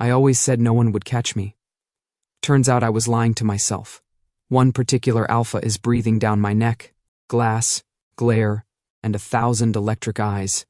I always said no one would catch me. Turns out I was lying to myself. One particular alpha is breathing down my neck, glass, glare, and 1,000 electric eyes.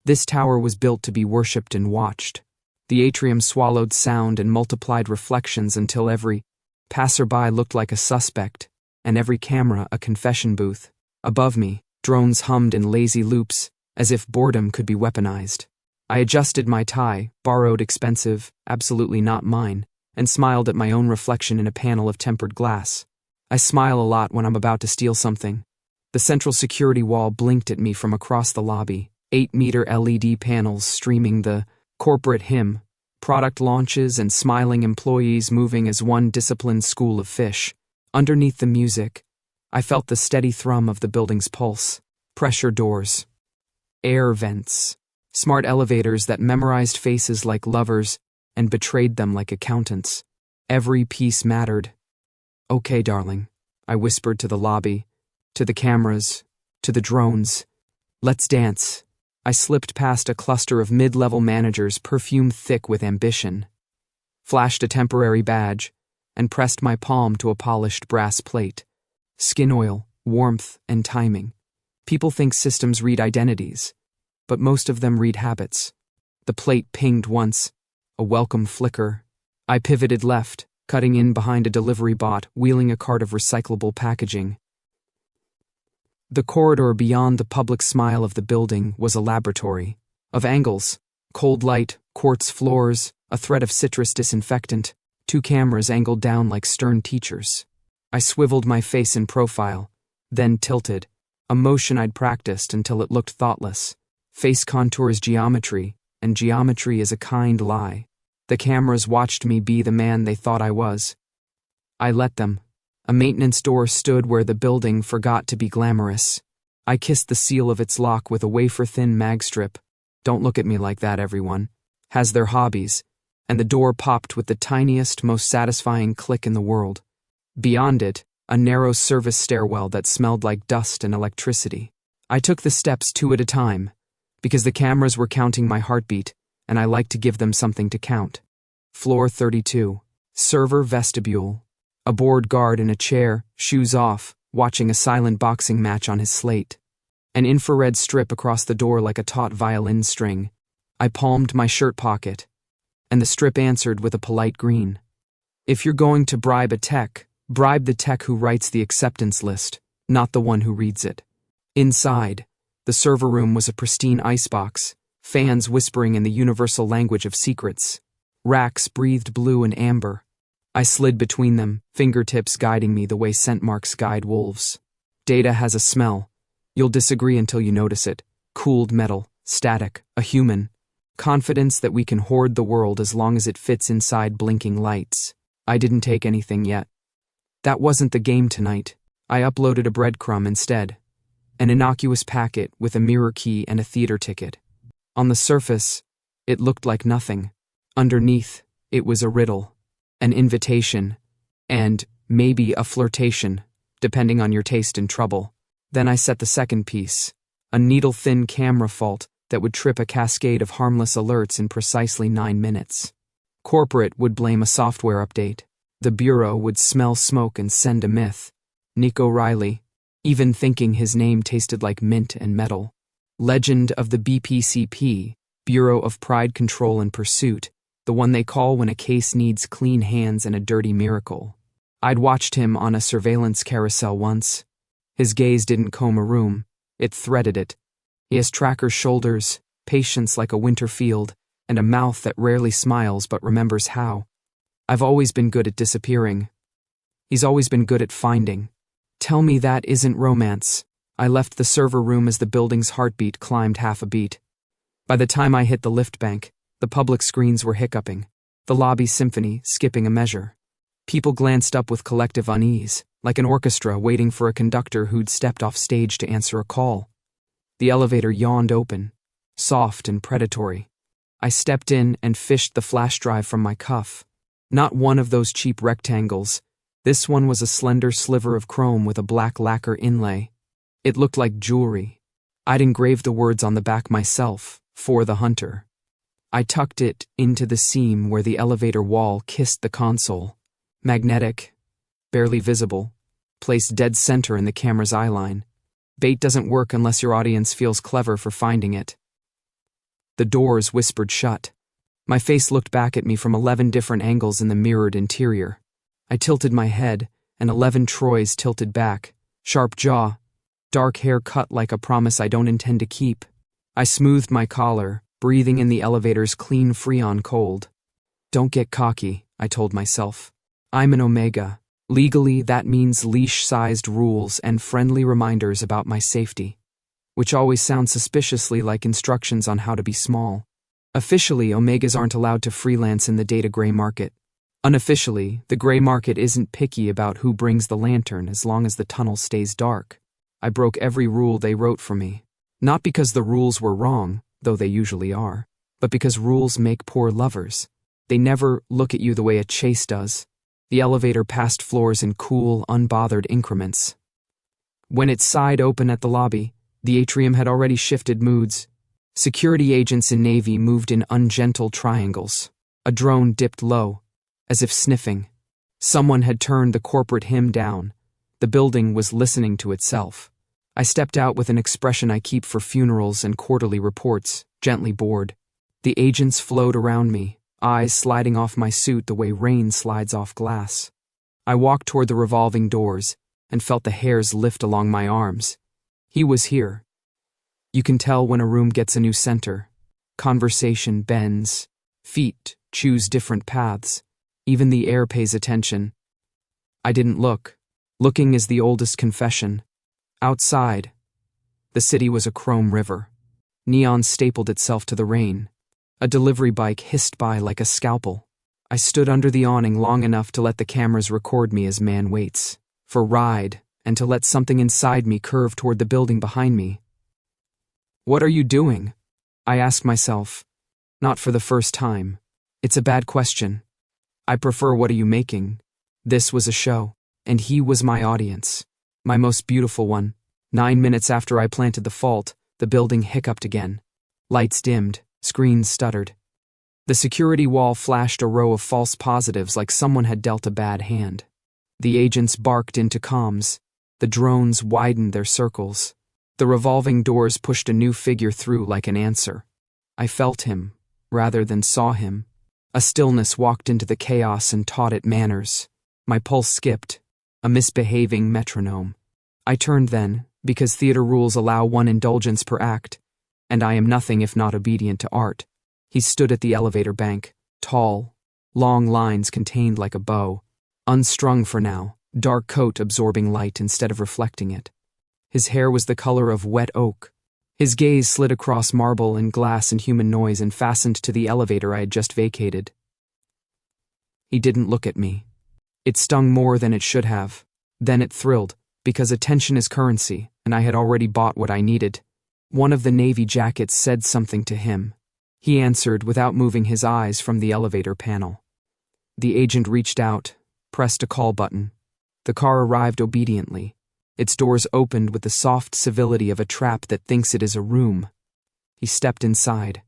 This tower was built to be worshipped and watched. The atrium swallowed sound and multiplied reflections until every passerby looked like a suspect, and every camera a confession booth. Above me, drones hummed in lazy loops, as if boredom could be weaponized. I adjusted my tie, borrowed expensive, absolutely not mine, and smiled at my own reflection in a panel of tempered glass. I smile a lot when I'm about to steal something. The central security wall blinked at me from across the lobby, 8-meter LED panels streaming the corporate hymn, product launches and smiling employees moving as one disciplined school of fish. Underneath the music, I felt the steady thrum of the building's pulse. Pressure doors, air vents, smart elevators that memorized faces like lovers and betrayed them like accountants. Every piece mattered. "Okay, darling," I whispered to the lobby, to the cameras, to the drones. "Let's dance." I slipped past a cluster of mid-level managers, perfume thick with ambition, flashed a temporary badge, and pressed my palm to a polished brass plate. Skin oil, warmth, and timing. People think systems read identities, but most of them read habits. The plate pinged once, a welcome flicker. I pivoted left, cutting in behind a delivery bot, wheeling a cart of recyclable packaging. The corridor beyond the public smile of the building was a laboratory. Of angles, cold light, quartz floors, a thread of citrus disinfectant, 2 cameras angled down like stern teachers. I swiveled my face in profile, then tilted, a motion I'd practiced until it looked thoughtless. Face contour is geometry, and geometry is a kind lie. The cameras watched me be the man they thought I was. I let them. A maintenance door stood where the building forgot to be glamorous. I kissed the seal of its lock with a wafer-thin mag strip. "Don't look at me like that, everyone has their hobbies," and the door popped with the tiniest, most satisfying click in the world. Beyond it, a narrow service stairwell that smelled like dust and electricity. I took the steps 2 at a time, because the cameras were counting my heartbeat, and I liked to give them something to count. Floor 32. Server vestibule. A bored guard in a chair, shoes off, watching a silent boxing match on his slate. An infrared strip across the door like a taut violin string. I palmed my shirt pocket, and the strip answered with a polite green. "If you're going to bribe a tech, bribe the tech who writes the acceptance list, not the one who reads it." Inside, the server room was a pristine icebox, fans whispering in the universal language of secrets. Racks breathed blue and amber. I slid between them, fingertips guiding me the way scent marks guide wolves. Data has a smell. You'll disagree until you notice it. Cooled metal, static, a human. Confidence that we can hoard the world as long as it fits inside blinking lights. I didn't take anything yet. That wasn't the game tonight. I uploaded a breadcrumb instead. An innocuous packet with a mirror key and a theater ticket. On the surface, it looked like nothing. Underneath, it was a riddle. An invitation, and maybe a flirtation, depending on your taste in trouble. Then I set the second piece, a needle-thin camera fault that would trip a cascade of harmless alerts in precisely 9 minutes. Corporate would blame a software update. The bureau would smell smoke and send a myth. Niko Riley, even thinking his name tasted like mint and metal. Legend of the BPCP, Bureau of Pride, Control and Pursuit, the one they call when a case needs clean hands and a dirty miracle. I'd watched him on a surveillance carousel once. His gaze didn't comb a room, it threaded it. He has tracker shoulders, patience like a winter field, and a mouth that rarely smiles but remembers how. I've always been good at disappearing. He's always been good at finding. Tell me that isn't romance. I left the server room as the building's heartbeat climbed half a beat. By the time I hit the lift bank, the public screens were hiccuping, the lobby symphony skipping a measure. People glanced up with collective unease, like an orchestra waiting for a conductor who'd stepped off stage to answer a call. The elevator yawned open, soft and predatory. I stepped in and fished the flash drive from my cuff. Not one of those cheap rectangles. This one was a slender sliver of chrome with a black lacquer inlay. It looked like jewelry. I'd engraved the words on the back myself, "For the Hunter." I tucked it into the seam where the elevator wall kissed the console. Magnetic, barely visible, placed dead center in the camera's eyeline. Bait doesn't work unless your audience feels clever for finding it. The doors whispered shut. My face looked back at me from 11 different angles in the mirrored interior. I tilted my head, and 11 Troys tilted back. Sharp jaw, dark hair cut like a promise I don't intend to keep. I smoothed my collar, breathing in the elevator's clean freon cold. Don't get cocky, I told myself. I'm an Omega. Legally, that means leash-sized rules and friendly reminders about my safety, which always sounds suspiciously like instructions on how to be small. Officially, Omegas aren't allowed to freelance in the data gray market. Unofficially, the gray market isn't picky about who brings the lantern as long as the tunnel stays dark. I broke every rule they wrote for me. Not because the rules were wrong, though they usually are, but because rules make poor lovers. They never look at you the way a chase does. The elevator passed floors in cool, unbothered increments. When it sighed open at the lobby, the atrium had already shifted moods. Security agents in navy moved in ungentle triangles. A drone dipped low, as if sniffing. Someone had turned the corporate hymn down. The building was listening to itself. I stepped out with an expression I keep for funerals and quarterly reports, gently bored. The agents flowed around me, eyes sliding off my suit the way rain slides off glass. I walked toward the revolving doors and felt the hairs lift along my arms. He was here. You can tell when a room gets a new center. Conversation bends. Feet choose different paths. Even the air pays attention. I didn't look. Looking is the oldest confession. Outside, the city was a chrome river. Neon stapled itself to the rain. A delivery bike hissed by like a scalpel. I stood under the awning long enough to let the cameras record me as man waits for ride, and to let something inside me curve toward the building behind me. What are you doing? I asked myself. Not for the first time. It's a bad question. I prefer what are you making? This was a show, and he was my audience. My most beautiful one. 9 minutes after I planted the fault, the building hiccuped again. Lights dimmed, screens stuttered. The security wall flashed a row of false positives like someone had dealt a bad hand. The agents barked into comms. The drones widened their circles. The revolving doors pushed a new figure through like an answer. I felt him, rather than saw him. A stillness walked into the chaos and taught it manners. My pulse skipped, a misbehaving metronome. I turned then, because theater rules allow one indulgence per act, and I am nothing if not obedient to art. He stood at the elevator bank, tall, long lines contained like a bow, unstrung for now, dark coat absorbing light instead of reflecting it. His hair was the color of wet oak. His gaze slid across marble and glass and human noise and fastened to the elevator I had just vacated. He didn't look at me. It stung more than it should have. Then it thrilled, because attention is currency, and I had already bought what I needed. One of the navy jackets said something to him. He answered without moving his eyes from the elevator panel. The agent reached out, pressed a call button. The car arrived obediently. Its doors opened with the soft civility of a trap that thinks it is a room. He stepped inside.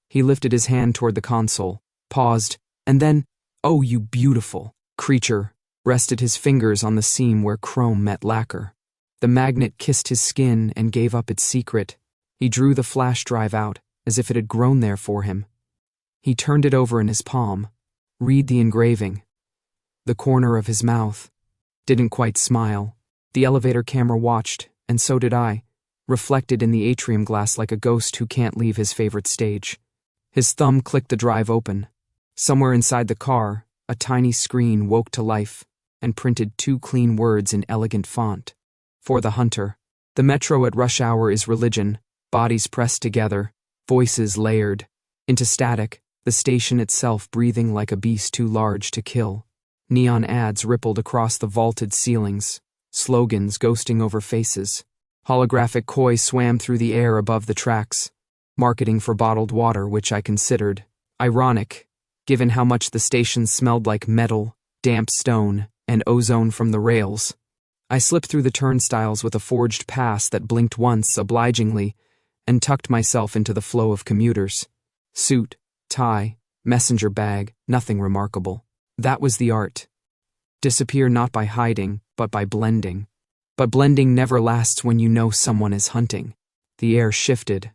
He lifted his hand toward the console, paused, and then, "Oh, you beautiful creature," rested his fingers on the seam where chrome met lacquer. The magnet kissed his skin and gave up its secret. He drew the flash drive out, as if it had grown there for him. He turned it over in his palm. Read the engraving. The corner of his mouth. Didn't quite smile. The elevator camera watched, and so did I, reflected in the atrium glass like a ghost who can't leave his favorite stage. His thumb clicked the drive open. Somewhere inside the car, a tiny screen woke to life and printed 2 clean words in elegant font. For the hunter. The metro at rush hour is religion, bodies pressed together, voices layered, into static, the station itself breathing like a beast too large to kill. Neon ads rippled across the vaulted ceilings, slogans ghosting over faces. Holographic koi swam through the air above the tracks, marketing for bottled water, which I considered ironic, given how much the station smelled like metal, damp stone, and ozone from the rails. I slipped through the turnstiles with a forged pass that blinked once obligingly and tucked myself into the flow of commuters. Suit, tie, messenger bag, nothing remarkable. That was the art. Disappear not by hiding, but by blending. But blending never lasts when you know someone is hunting. The air shifted.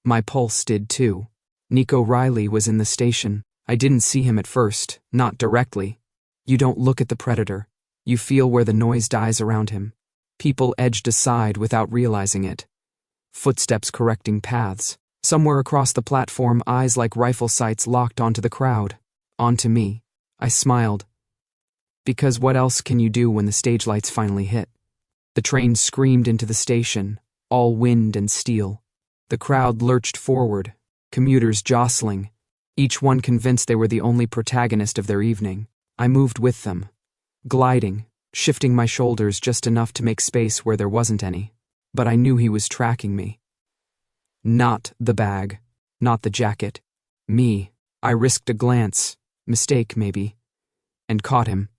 My pulse did too. Niko Riley was in the station. I didn't see him at first, not directly. You don't look at the predator. You feel where the noise dies around him. People edged aside without realizing it. Footsteps correcting paths. Somewhere across the platform, eyes like rifle sights locked onto the crowd. Onto me. I smiled. Because what else can you do when the stage lights finally hit? The train screamed into the station, all wind and steel. The crowd lurched forward, commuters jostling, each one convinced they were the only protagonist of their evening. I moved with them, gliding, shifting my shoulders just enough to make space where there wasn't any. But I knew he was tracking me. Not the bag, not the jacket. Me. I risked a glance, mistake maybe, and caught him.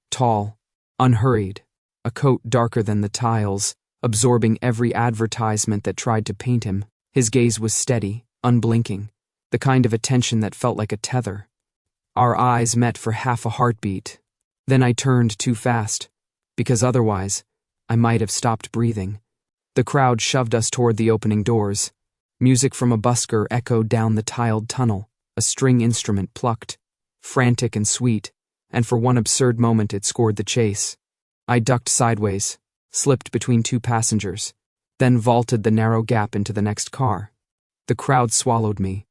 Tall, unhurried, a coat darker than the tiles, absorbing every advertisement that tried to paint him. His gaze was steady, unblinking, the kind of attention that felt like a tether. Our eyes met for half a heartbeat. Then I turned too fast, because otherwise, I might have stopped breathing. The crowd shoved us toward the opening doors. Music from a busker echoed down the tiled tunnel, a string instrument plucked, frantic and sweet, and for one absurd moment it scored the chase. I ducked sideways, slipped between two passengers, then vaulted the narrow gap into the next car. The crowd swallowed me,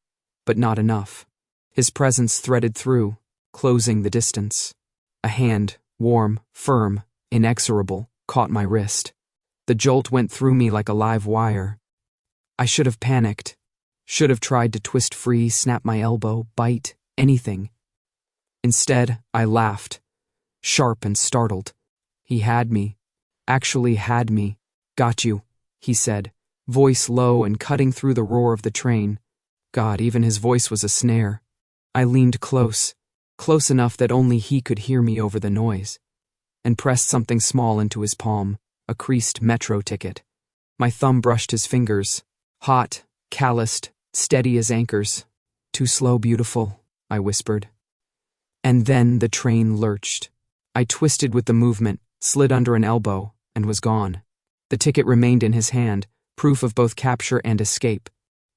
but not enough. His presence threaded through, closing the distance. A hand, warm, firm, inexorable, caught my wrist. The jolt went through me like a live wire. I should have panicked, should have tried to twist free, snap my elbow, bite, anything. Instead, I laughed, sharp and startled. He had me, actually had me. Got you, he said, voice low and cutting through the roar of the train. God, even his voice was a snare. I leaned close enough that only he could hear me over the noise, and pressed something small into his palm, a creased metro ticket. My thumb brushed his fingers, hot, calloused, steady as anchors. Too slow, beautiful, I whispered. And then the train lurched. I twisted with the movement, slid under an elbow, and was gone. The ticket remained in his hand, proof of both capture and escape.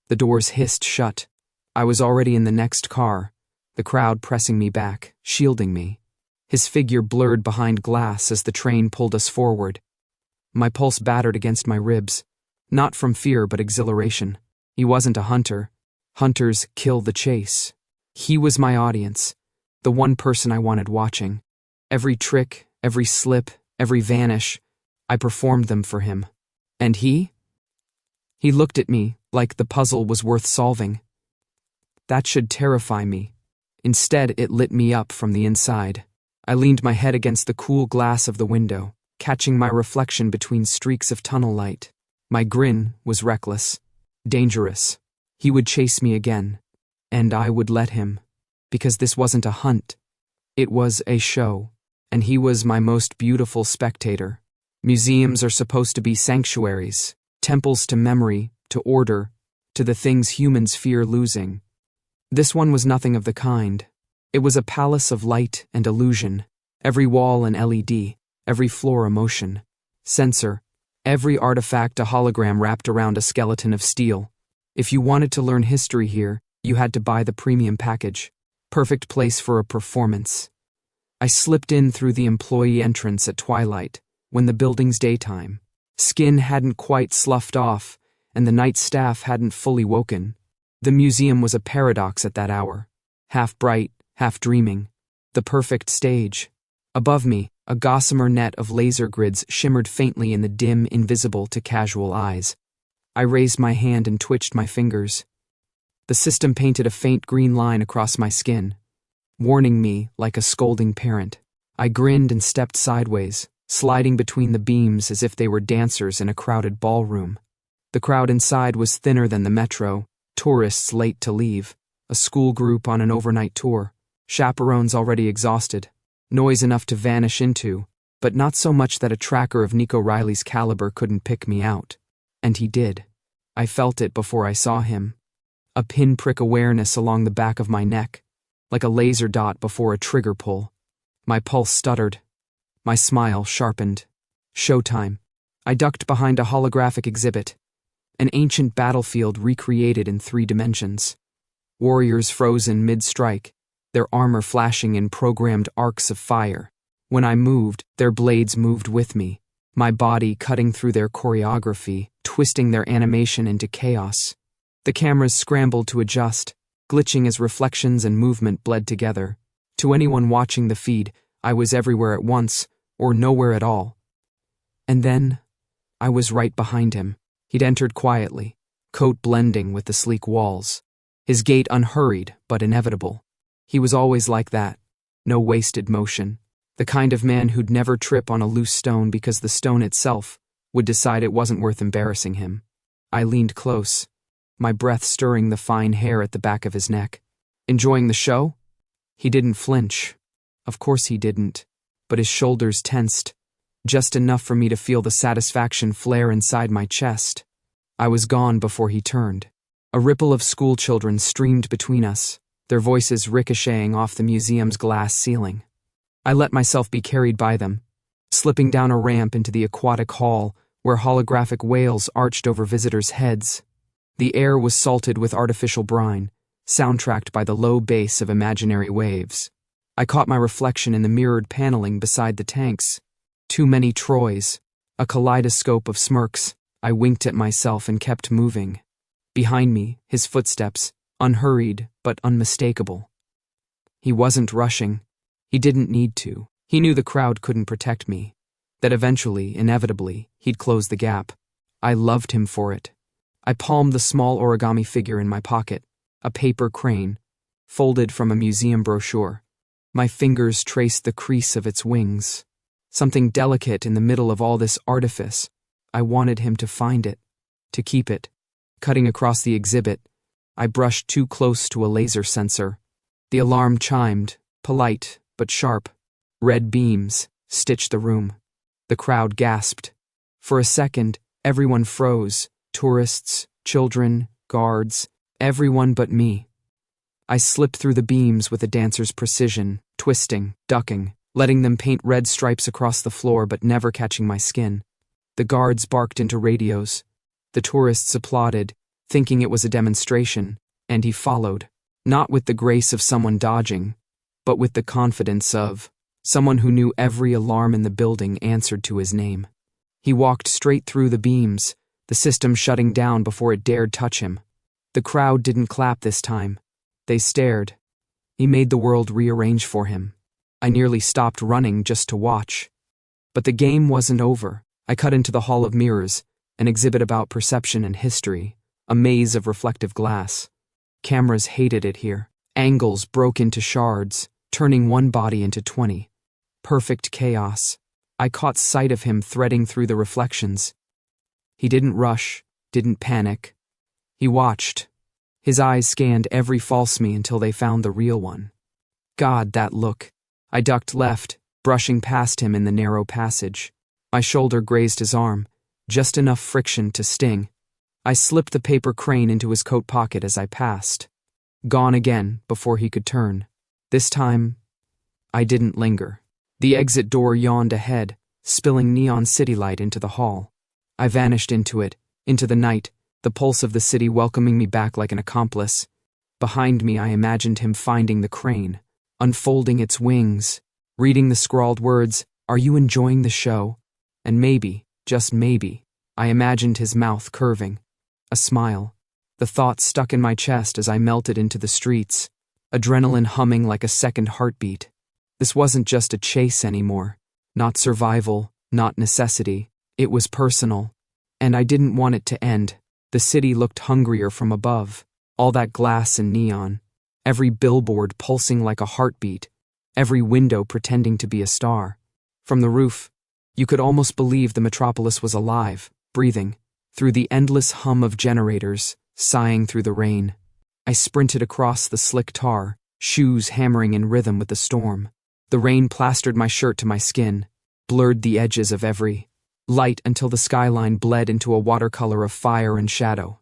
The doors hissed shut. I was already in the next car, the crowd pressing me back, shielding me. His figure blurred behind glass as the train pulled us forward. My pulse battered against my ribs, not from fear but exhilaration. He wasn't a hunter. Hunters kill the chase. He was my audience, the one person I wanted watching. Every trick, every slip, every vanish, I performed them for him. And he? He looked at me like the puzzle was worth solving. That should terrify me. Instead, it lit me up from the inside. I leaned my head against the cool glass of the window, catching my reflection between streaks of tunnel light. My grin was reckless, dangerous. He would chase me again, and I would let him, because this wasn't a hunt. It was a show, and he was my most beautiful spectator. Museums are supposed to be sanctuaries, temples to memory, to order, to the things humans fear losing. This one was nothing of the kind. It was a palace of light and illusion, every wall an LED, every floor a motion sensor, every artifact a hologram wrapped around a skeleton of steel. If you wanted to learn history here, you had to buy the premium package. Perfect place for a performance. I slipped in through the employee entrance at twilight, when the building's daytime. Skin hadn't quite sloughed off, and the night staff hadn't fully woken. The museum was a paradox at that hour, half bright, half dreaming. The perfect stage. Above me, a gossamer net of laser grids shimmered faintly in the dim, invisible to casual eyes. I raised my hand and twitched my fingers. The system painted a faint green line across my skin, warning me like a scolding parent. I grinned and stepped sideways, sliding between the beams as if they were dancers in a crowded ballroom. The crowd inside was thinner than the metro, tourists late to leave, a school group on an overnight tour, chaperones already exhausted, noise enough to vanish into, but not so much that a tracker of Niko Riley's caliber couldn't pick me out. And he did. I felt it before I saw him. a pinprick awareness along the back of my neck, like a laser dot before a trigger pull. My pulse stuttered. My smile sharpened. Showtime. I ducked behind a holographic exhibit, an ancient battlefield recreated in 3 dimensions. Warriors frozen mid-strike, their armor flashing in programmed arcs of fire. When I moved, their blades moved with me, my body cutting through their choreography, twisting their animation into chaos. The cameras scrambled to adjust, glitching as reflections and movement bled together. To anyone watching the feed, I was everywhere at once, or nowhere at all. And then, I was right behind him. He'd entered quietly, coat blending with the sleek walls. His gait unhurried, but inevitable. He was always like that. No wasted motion. The kind of man who'd never trip on a loose stone because the stone itself would decide it wasn't worth embarrassing him. I leaned close, my breath stirring the fine hair at the back of his neck. Enjoying the show? He didn't flinch. Of course he didn't. But his shoulders tensed, just enough for me to feel the satisfaction flare inside my chest. I was gone before he turned. A ripple of schoolchildren streamed between us, their voices ricocheting off the museum's glass ceiling. I let myself be carried by them, slipping down a ramp into the aquatic hall where holographic whales arched over visitors' heads. The air was salted with artificial brine, soundtracked by the low bass of imaginary waves. I caught my reflection in the mirrored paneling beside the tanks. Too many Troys, a kaleidoscope of smirks. I winked at myself and kept moving. Behind me, his footsteps, unhurried but unmistakable. He wasn't rushing. He didn't need to. He knew the crowd couldn't protect me, that eventually, inevitably, he'd close the gap. I loved him for it. I palmed the small origami figure in my pocket, a paper crane, folded from a museum brochure. My fingers traced the crease of its wings. Something delicate in the middle of all this artifice. I wanted him to find it, to keep it. Cutting across the exhibit, I brushed too close to a laser sensor. The alarm chimed, polite but sharp. Red beams stitched the room. The crowd gasped. For a second, everyone froze. Tourists, children, guards, everyone but me. I slipped through the beams with a dancer's precision, twisting, ducking, letting them paint red stripes across the floor but never catching my skin. The guards barked into radios. The tourists applauded, thinking it was a demonstration, and he followed, not with the grace of someone dodging, but with the confidence of someone who knew every alarm in the building answered to his name. He walked straight through the beams, the system shutting down before it dared touch him. The crowd didn't clap this time. They stared. He made the world rearrange for him. I nearly stopped running just to watch. But the game wasn't over. I cut into the Hall of Mirrors, an exhibit about perception and history, a maze of reflective glass. Cameras hated it here. Angles broke into shards, turning one body into 20. Perfect chaos. I caught sight of him threading through the reflections. He didn't rush, didn't panic. He watched. His eyes scanned every false me until they found the real one. God, that look. I ducked left, brushing past him in the narrow passage. My shoulder grazed his arm, just enough friction to sting. I slipped the paper crane into his coat pocket as I passed. Gone again before he could turn. This time, I didn't linger. The exit door yawned ahead, spilling neon city light into the hall. I vanished into it, into the night, the pulse of the city welcoming me back like an accomplice. Behind me, I imagined him finding the crane, unfolding its wings, reading the scrawled words, "Are you enjoying the show?" And maybe, just maybe, I imagined his mouth curving. A smile. The thought stuck in my chest as I melted into the streets, adrenaline humming like a second heartbeat. This wasn't just a chase anymore. Not survival, not necessity. It was personal. And I didn't want it to end. The city looked hungrier from above. All that glass and neon. Every billboard pulsing like a heartbeat. Every window pretending to be a star. From the roof, you could almost believe the metropolis was alive, breathing, through the endless hum of generators, sighing through the rain. I sprinted across the slick tar, shoes hammering in rhythm with the storm. The rain plastered my shirt to my skin, blurred the edges of every light until the skyline bled into a watercolor of fire and shadow.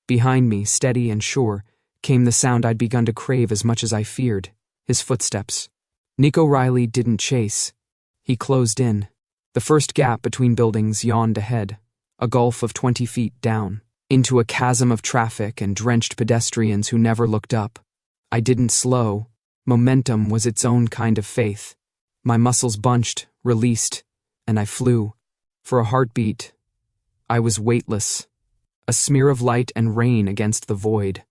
Behind me, steady and sure, came the sound I'd begun to crave as much as I feared, his footsteps. Niko Riley didn't chase. He closed in. The first gap between buildings yawned ahead, a gulf of 20 feet down, into a chasm of traffic and drenched pedestrians who never looked up. I didn't slow. Momentum was its own kind of faith. My muscles bunched, released, and I flew. For a heartbeat, I was weightless, a smear of light and rain against the void.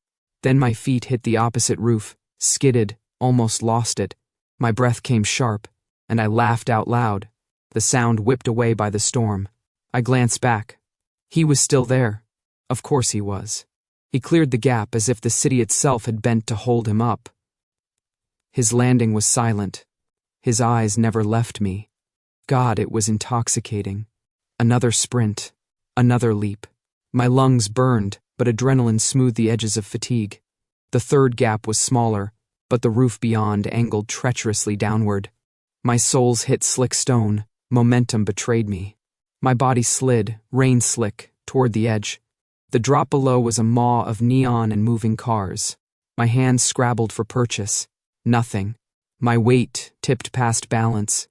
Then my feet hit the opposite roof, skidded, almost lost it. My breath came sharp, and I laughed out loud, the sound whipped away by the storm. I glanced back. He was still there. Of course he was. He cleared the gap as if the city itself had bent to hold him up. His landing was silent. His eyes never left me. God, it was intoxicating. Another sprint. Another leap. My lungs burned, but adrenaline smoothed the edges of fatigue. The third gap was smaller, but the roof beyond angled treacherously downward. My soles hit slick stone. Momentum betrayed me. My body slid, rain slick, toward the edge. The drop below was a maw of neon and moving cars. My hands scrabbled for purchase. Nothing. My weight tipped past balance,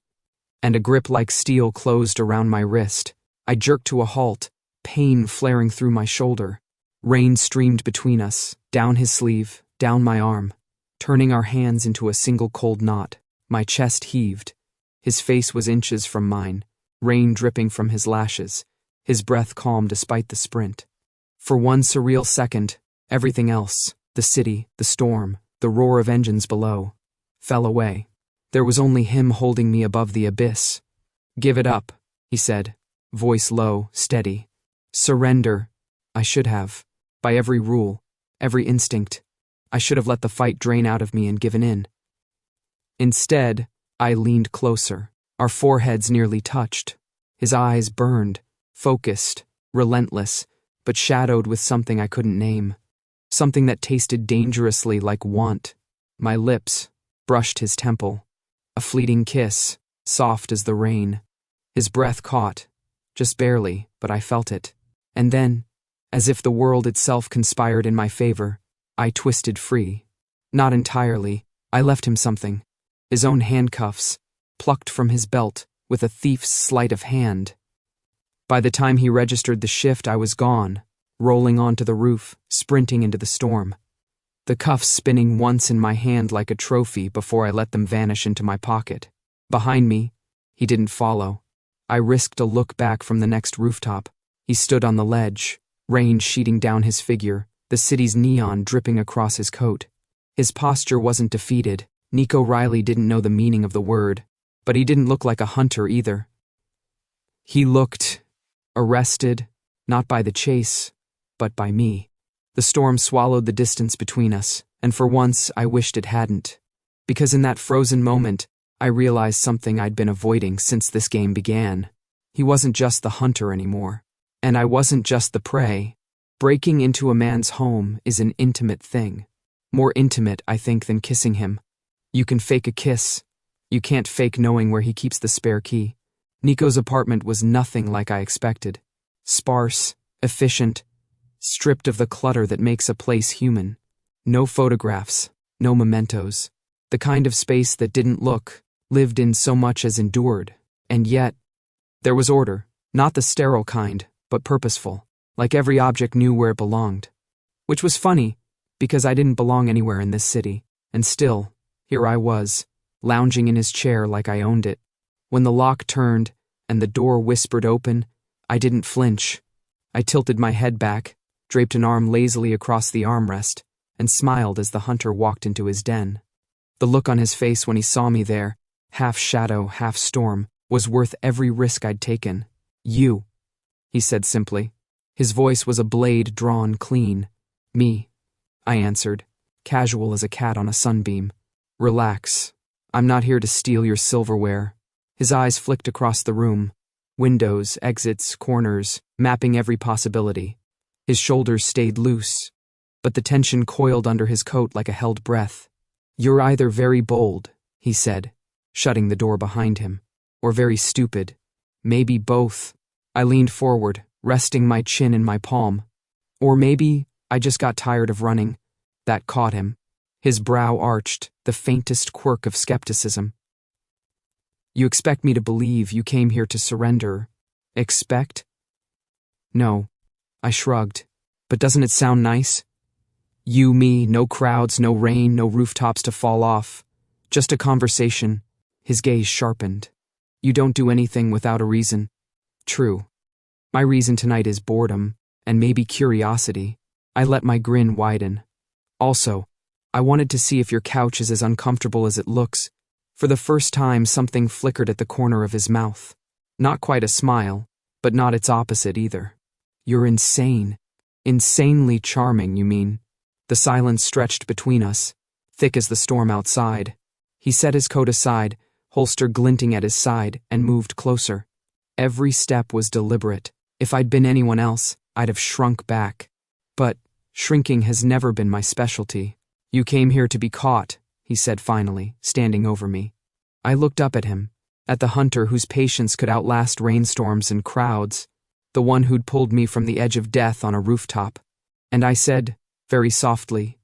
and a grip like steel closed around my wrist. I jerked to a halt, pain flaring through my shoulder. Rain streamed between us, down his sleeve, down my arm, turning our hands into a single cold knot. My chest heaved. His face was inches from mine, rain dripping from his lashes, his breath calm despite the sprint. For one surreal second, everything else, the city, the storm, the roar of engines below, fell away. There was only him holding me above the abyss. "Give it up," he said, voice low, steady. "Surrender." I should have. By every rule, every instinct, I should have let the fight drain out of me and given in. Instead, I leaned closer. Our foreheads nearly touched. His eyes burned, focused, relentless, but shadowed with something I couldn't name. Something that tasted dangerously like want. My lips brushed his temple. A fleeting kiss, soft as the rain. His breath caught, just barely, but I felt it. And then, as if the world itself conspired in my favor, I twisted free. Not entirely. I left him something. His own handcuffs, plucked from his belt with a thief's sleight of hand. By the time he registered the shift, I was gone, rolling onto the roof, sprinting into the storm. The cuffs spinning once in my hand like a trophy before I let them vanish into my pocket. Behind me, he didn't follow. I risked a look back from the next rooftop. He stood on the ledge, rain sheeting down his figure, the city's neon dripping across his coat. His posture wasn't defeated. Niko Riley didn't know the meaning of the word, but he didn't look like a hunter either. He looked arrested, not by the chase, but by me. The storm swallowed the distance between us, and for once I wished it hadn't. Because in that frozen moment, I realized something I'd been avoiding since this game began. He wasn't just the hunter anymore, and I wasn't just the prey. Breaking into a man's home is an intimate thing. More intimate, I think, than kissing him. You can fake a kiss. You can't fake knowing where he keeps the spare key. Niko's apartment was nothing like I expected. Sparse, efficient, stripped of the clutter that makes a place human. No photographs, no mementos. The kind of space that didn't look, lived in so much as endured. And yet, there was order. Not the sterile kind, but purposeful. Like every object knew where it belonged. Which was funny, because I didn't belong anywhere in this city. And still, here I was, lounging in his chair like I owned it. When the lock turned and the door whispered open, I didn't flinch. I tilted my head back, draped an arm lazily across the armrest, and smiled as the hunter walked into his den. The look on his face when he saw me there, half shadow, half storm, was worth every risk I'd taken. "You," he said simply. His voice was a blade drawn clean. "Me," I answered, casual as a cat on a sunbeam. "Relax. I'm not here to steal your silverware." His eyes flicked across the room. Windows, exits, corners, mapping every possibility. His shoulders stayed loose, but the tension coiled under his coat like a held breath. "You're either very bold," he said, shutting the door behind him, "or very stupid. Maybe both." I leaned forward, resting my chin in my palm. "Or maybe I just got tired of running." That caught him. His brow arched, the faintest quirk of skepticism. You expect me to believe you came here to surrender? Expect? No. I shrugged. But doesn't it sound nice? You, me, no crowds, no rain, no rooftops to fall off. Just a conversation. His gaze sharpened. You don't do anything without a reason. True. My reason tonight is boredom, and maybe curiosity. I let my grin widen. Also, I wanted to see if your couch is as uncomfortable as it looks. For the first time, something flickered at the corner of his mouth. Not quite a smile, but not its opposite either. You're insane. Insanely charming, you mean? The silence stretched between us, thick as the storm outside. He set his coat aside, holster glinting at his side, and moved closer. Every step was deliberate. If I'd been anyone else, I'd have shrunk back. But shrinking has never been my specialty. You came here to be caught, he said finally, standing over me. I looked up at him, at the hunter whose patience could outlast rainstorms and crowds, the one who'd pulled me from the edge of death on a rooftop. And I said, very softly,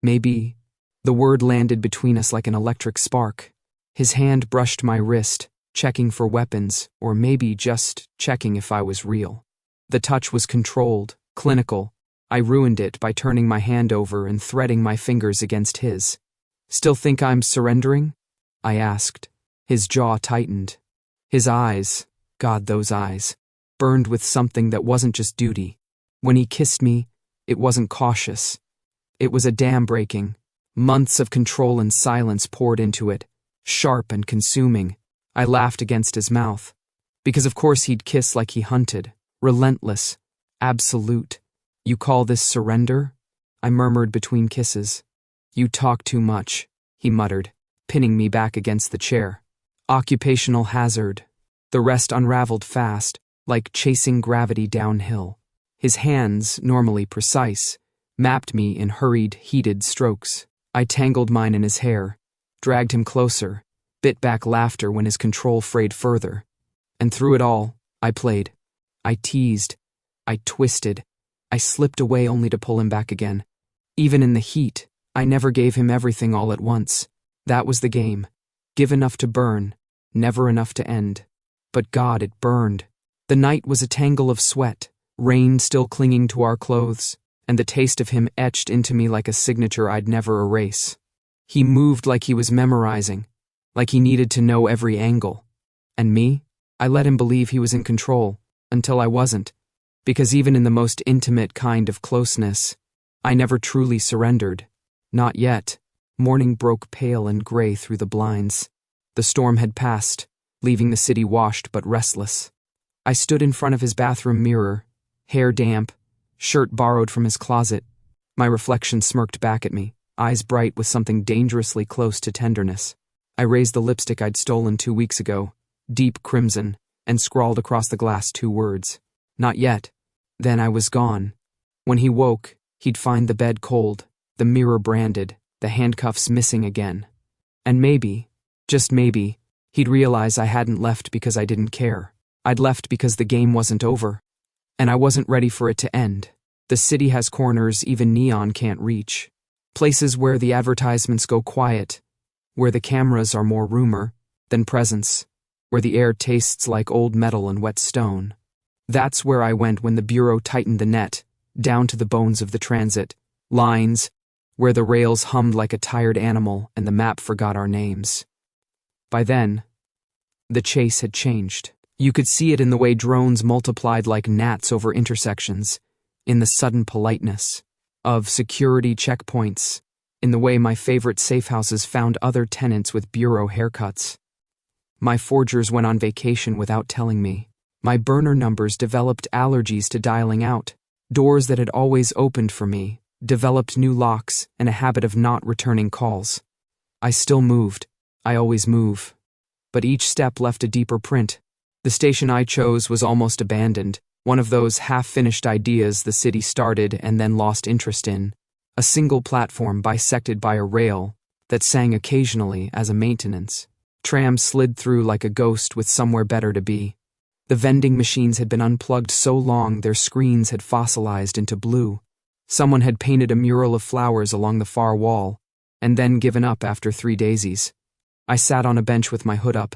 maybe. The word landed between us like an electric spark. His hand brushed my wrist, checking for weapons, or maybe just checking if I was real. The touch was controlled, clinical. I ruined it by turning my hand over and threading my fingers against his. Still think I'm surrendering? I asked. His jaw tightened. His eyes, God, those eyes, burned with something that wasn't just duty. When he kissed me, it wasn't cautious. It was a dam breaking. Months of control and silence poured into it, sharp and consuming. I laughed against his mouth. Because of course he'd kiss like he hunted. Relentless. Absolute. You call this surrender? I murmured between kisses. You talk too much, he muttered, pinning me back against the chair. Occupational hazard. The rest unraveled fast, like chasing gravity downhill. His hands, normally precise, mapped me in hurried, heated strokes. I tangled mine in his hair, dragged him closer, bit back laughter when his control frayed further. And through it all, I played. I teased. I twisted. I slipped away only to pull him back again. Even in the heat, I never gave him everything all at once. That was the game. Give enough to burn, never enough to end. But God, it burned. The night was a tangle of sweat, rain still clinging to our clothes, and the taste of him etched into me like a signature I'd never erase. He moved like he was memorizing, like he needed to know every angle. And me? I let him believe he was in control, until I wasn't. Because even in the most intimate kind of closeness, I never truly surrendered. Not yet. Morning broke pale and gray through the blinds. The storm had passed, leaving the city washed but restless. I stood in front of his bathroom mirror, hair damp, shirt borrowed from his closet. My reflection smirked back at me, eyes bright with something dangerously close to tenderness. I raised the lipstick I'd stolen 2 weeks ago, deep crimson, and scrawled across the glass 2 words. Not yet. Then I was gone. When he woke, he'd find the bed cold, the mirror branded, the handcuffs missing again. And maybe, just maybe, he'd realize I hadn't left because I didn't care. I'd left because the game wasn't over. And I wasn't ready for it to end. The city has corners even neon can't reach. Places where the advertisements go quiet, where the cameras are more rumor than presence, where the air tastes like old metal and wet stone. That's where I went when the Bureau tightened the net, down to the bones of the transit, lines, where the rails hummed like a tired animal and the map forgot our names. By then, the chase had changed. You could see it in the way drones multiplied like gnats over intersections, in the sudden politeness of security checkpoints, in the way my favorite safe houses found other tenants with Bureau haircuts. My forgers went on vacation without telling me. My burner numbers developed allergies to dialing out. Doors that had always opened for me developed new locks and a habit of not returning calls. I still moved. I always move. But each step left a deeper print. The station I chose was almost abandoned, one of those half-finished ideas the city started and then lost interest in. A single platform bisected by a rail that sang occasionally as a maintenance. Trams slid through like a ghost with somewhere better to be. The vending machines had been unplugged so long their screens had fossilized into blue. Someone had painted a mural of flowers along the far wall, and then given up after 3 daisies. I sat on a bench with my hood up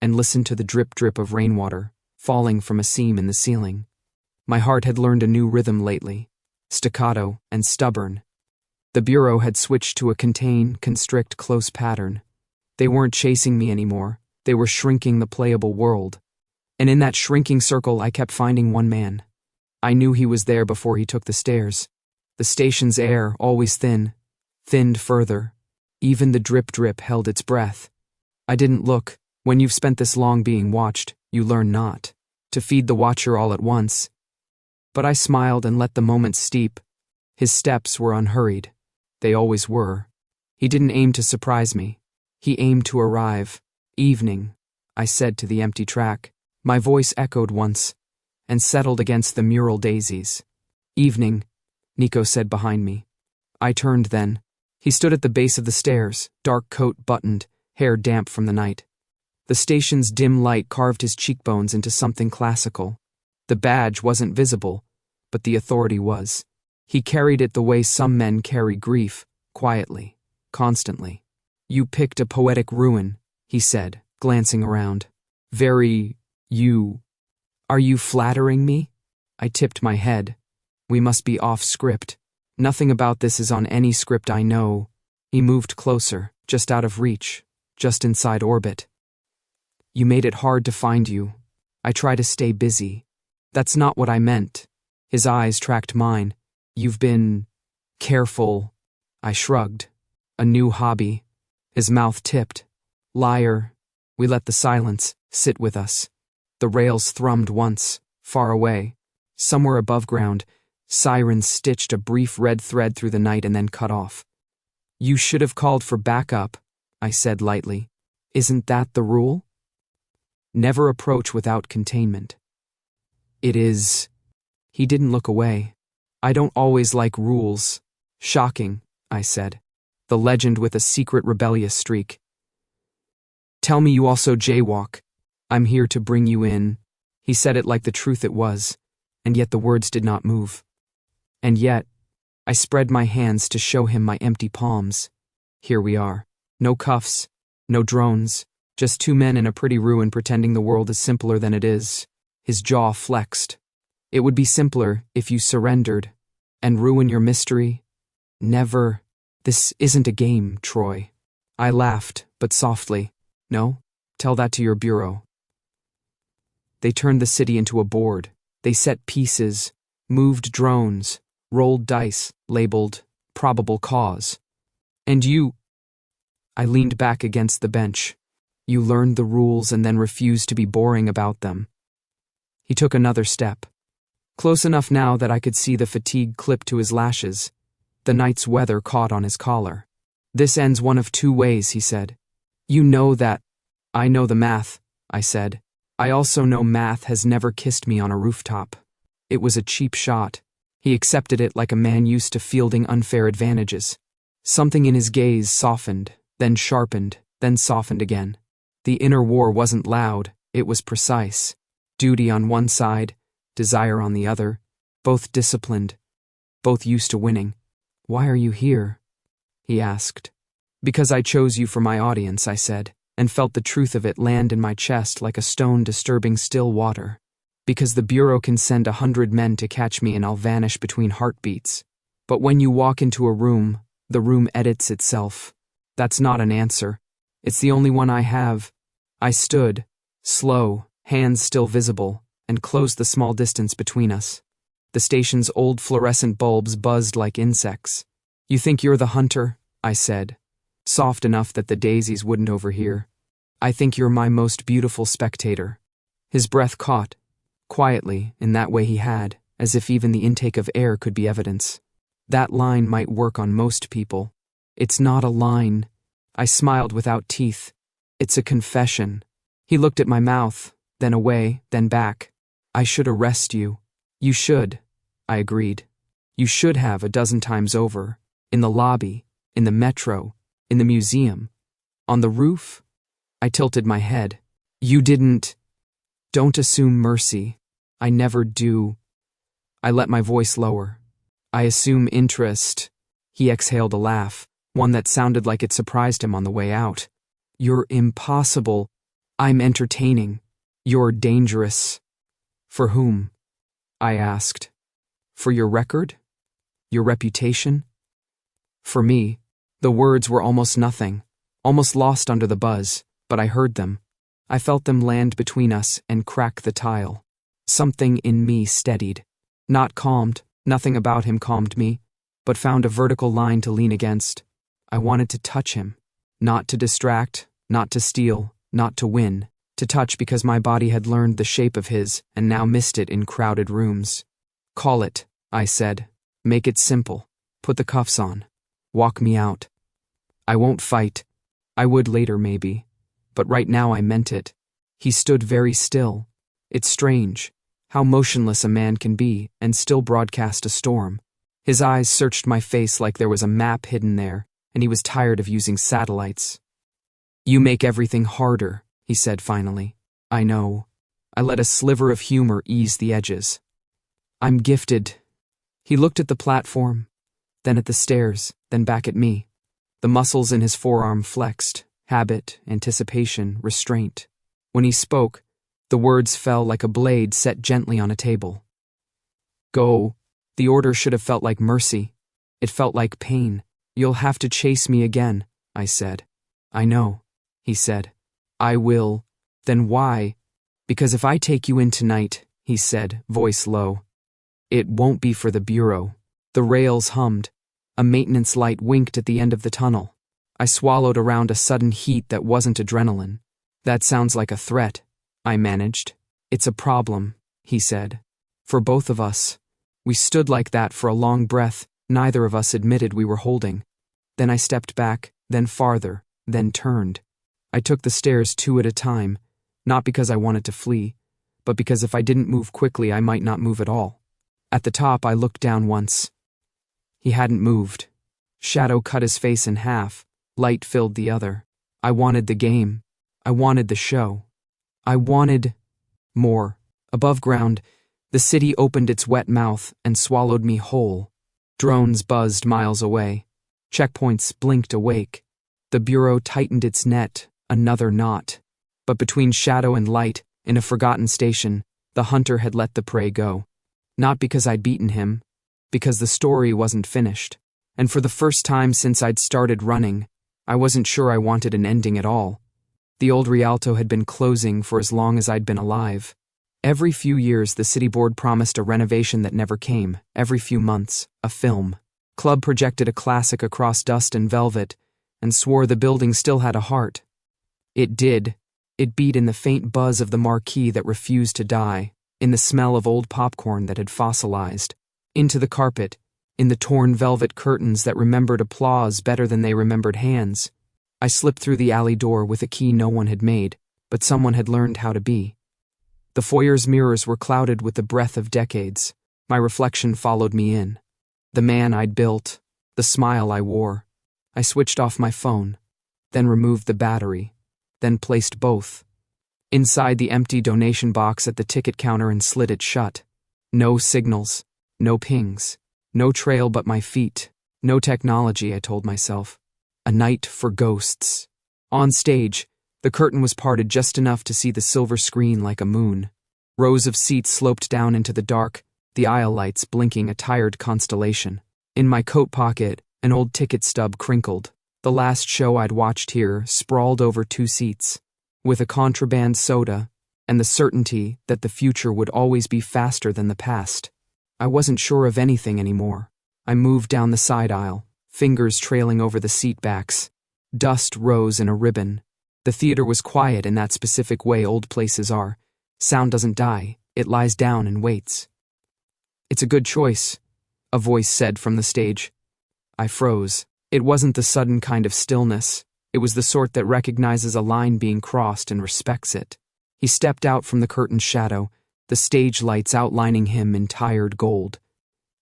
and listened to the drip-drip of rainwater falling from a seam in the ceiling. My heart had learned a new rhythm lately, staccato and stubborn. The bureau had switched to a contain, constrict, close pattern. They weren't chasing me anymore. They were shrinking the playable world. And in that shrinking circle, I kept finding one man. I knew he was there before he took the stairs. The station's air, always thin, thinned further. Even the drip-drip held its breath. I didn't look. When you've spent this long being watched, you learn not to feed the watcher all at once. But I smiled and let the moment steep. His steps were unhurried. They always were. He didn't aim to surprise me. He aimed to arrive. Evening, I said to the empty track. My voice echoed once and settled against the mural daisies. Evening, Niko said behind me. I turned then. He stood at the base of the stairs, dark coat buttoned, hair damp from the night. The station's dim light carved his cheekbones into something classical. The badge wasn't visible, but the authority was. He carried it the way some men carry grief, quietly, constantly. You picked a poetic ruin, he said, glancing around. Are you flattering me? I tipped my head. We must be off script. Nothing about this is on any script I know. He moved closer, just out of reach, just inside orbit. You made it hard to find you. I try to stay busy. That's not what I meant. His eyes tracked mine. You've been careful. I shrugged. A new hobby. His mouth tipped. Liar. We let the silence sit with us. The rails thrummed once, far away. Somewhere above ground, sirens stitched a brief red thread through the night and then cut off. You should have called for backup, I said lightly. Isn't that the rule? Never approach without containment. It is. He didn't look away. I don't always like rules. Shocking, I said. The legend with a secret rebellious streak. Tell me you also jaywalk. I'm here to bring you in. He said it like the truth it was, and yet the words did not move. And yet, I spread my hands to show him my empty palms. Here we are. No cuffs, no drones, just 2 men in a pretty ruin pretending the world is simpler than it is. His jaw flexed. It would be simpler if you surrendered. And ruin your mystery? Never. This isn't a game, Troy. I laughed, but softly. No? Tell that to your bureau. They turned the city into a board. They set pieces, moved drones, rolled dice, labeled probable cause. And you... I leaned back against the bench. You learned the rules and then refused to be boring about them. He took another step. Close enough now that I could see the fatigue clip to his lashes. The night's weather caught on his collar. This ends one of 2 ways, he said. You know that. I know the math, I said. I also know math has never kissed me on a rooftop. It was a cheap shot. He accepted it like a man used to fielding unfair advantages. Something in his gaze softened, then sharpened, then softened again. The inner war wasn't loud, it was precise. Duty on one side, desire on the other, both disciplined, both used to winning. Why are you here? He asked. Because I chose you for my audience, I said, and felt the truth of it land in my chest like a stone disturbing still water. Because the Bureau can send 100 men to catch me and I'll vanish between heartbeats. But when you walk into a room, the room edits itself. That's not an answer. It's the only one I have. I stood, slow, hands still visible, and closed the small distance between us. The station's old fluorescent bulbs buzzed like insects. You think you're the hunter? I said, soft enough that the daisies wouldn't overhear. I think you're my most beautiful spectator. His breath caught, quietly, in that way he had, as if even the intake of air could be evidence. That line might work on most people. It's not a line. I smiled without teeth. It's a confession. He looked at my mouth, then away, then back. I should arrest you. You should, I agreed. You should have 12 times over. In the lobby, in the metro, in the museum, on the roof. I tilted my head. You didn't. Don't assume mercy. I never do. I let my voice lower. I assume interest. He exhaled a laugh, one that sounded like it surprised him on the way out. You're impossible. I'm entertaining. You're dangerous. For whom? I asked. For your record? Your reputation? For me, the words were almost nothing, almost lost under the buzz, but I heard them. I felt them land between us and crack the tile. Something in me steadied. Not calmed, nothing about him calmed me, but found a vertical line to lean against. I wanted to touch him. Not to distract, not to steal, not to win. To touch because my body had learned the shape of his and now missed it in crowded rooms. Call it, I said. Make it simple. Put the cuffs on. Walk me out. I won't fight. I would later maybe. But right now I meant it. He stood very still. It's strange how motionless a man can be and still broadcast a storm. His eyes searched my face like there was a map hidden there, and he was tired of using satellites. You make everything harder, he said finally. I know. I let a sliver of humor ease the edges. I'm gifted. He looked at the platform, then at the stairs, then back at me. The muscles in his forearm flexed. Habit, anticipation, restraint. When he spoke, the words fell like a blade set gently on a table. Go. The order should have felt like mercy. It felt like pain. You'll have to chase me again, I said. I know, he said. I will. Then why? Because if I take you in tonight, he said, voice low, it won't be for the bureau. The rails hummed. A maintenance light winked at the end of the tunnel. I swallowed around a sudden heat that wasn't adrenaline. That sounds like a threat, I managed. It's a problem, he said. For both of us. We stood like that for a long breath, neither of us admitted we were holding. Then I stepped back, then farther, then turned. I took the stairs 2 at a time, not because I wanted to flee, but because if I didn't move quickly I might not move at all. At the top I looked down once. He hadn't moved. Shadow cut his face in half. Light filled the other. I wanted the game. I wanted the show. I wanted more. Above ground, the city opened its wet mouth and swallowed me whole. Drones buzzed miles away. Checkpoints blinked awake. The bureau tightened its net, another knot. But between shadow and light, in a forgotten station, the hunter had let the prey go. Not because I'd beaten him, because the story wasn't finished. And for the first time since I'd started running, I wasn't sure I wanted an ending at all. The old Rialto had been closing for as long as I'd been alive. Every few years the city board promised a renovation that never came. Every few months, a film. Club projected a classic across dust and velvet, and swore the building still had a heart. It did. It beat in the faint buzz of the marquee that refused to die, in the smell of old popcorn that had fossilized, into the carpet, in the torn velvet curtains that remembered applause better than they remembered hands. I slipped through the alley door with a key no one had made, but someone had learned how to be. The foyer's mirrors were clouded with the breath of decades. My reflection followed me in. The man I'd built, the smile I wore. I switched off my phone, then removed the battery, then placed both inside the empty donation box at the ticket counter and slid it shut. No signals, no pings, no trail but my feet, no technology, I told myself. A night for ghosts. On stage, the curtain was parted just enough to see the silver screen like a moon. Rows of seats sloped down into the dark, the aisle lights blinking a tired constellation. In my coat pocket, an old ticket stub crinkled. The last show I'd watched here sprawled over 2 seats, with a contraband soda and the certainty that the future would always be faster than the past. I wasn't sure of anything anymore. I moved down the side aisle, fingers trailing over the seat backs. Dust rose in a ribbon. The theater was quiet in that specific way old places are. Sound doesn't die, it lies down and waits. It's a good choice, a voice said from the stage. I froze. It wasn't the sudden kind of stillness. It was the sort that recognizes a line being crossed and respects it. He stepped out from the curtain's shadow, the stage lights outlining him in tired gold.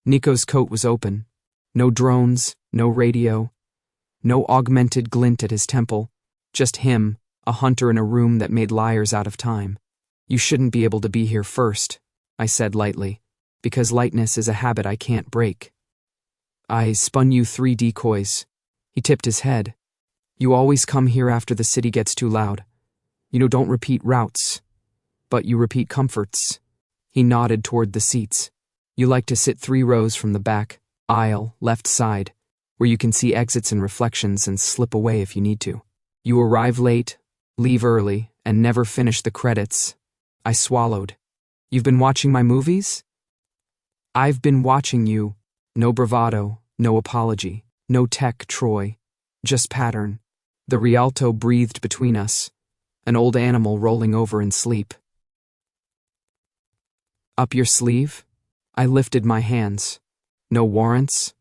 Niko's coat was open. No drones, no radio, no augmented glint at his temple. Just him, a hunter in a room that made liars out of time. You shouldn't be able to be here first, I said lightly, because lightness is a habit I can't break. I spun you 3 decoys. He tipped his head. You always come here after the city gets too loud. You don't repeat routes, but you repeat comforts. He nodded toward the seats. You like to sit 3 rows from the back, aisle, left side, where you can see exits and reflections and slip away if you need to. You arrive late, leave early, and never finish the credits. I swallowed. You've been watching my movies? I've been watching you. No bravado, no apology, no tech, Troy. Just pattern. The Rialto breathed between us, an old animal rolling over in sleep. Up your sleeve? I lifted my hands. No warrants?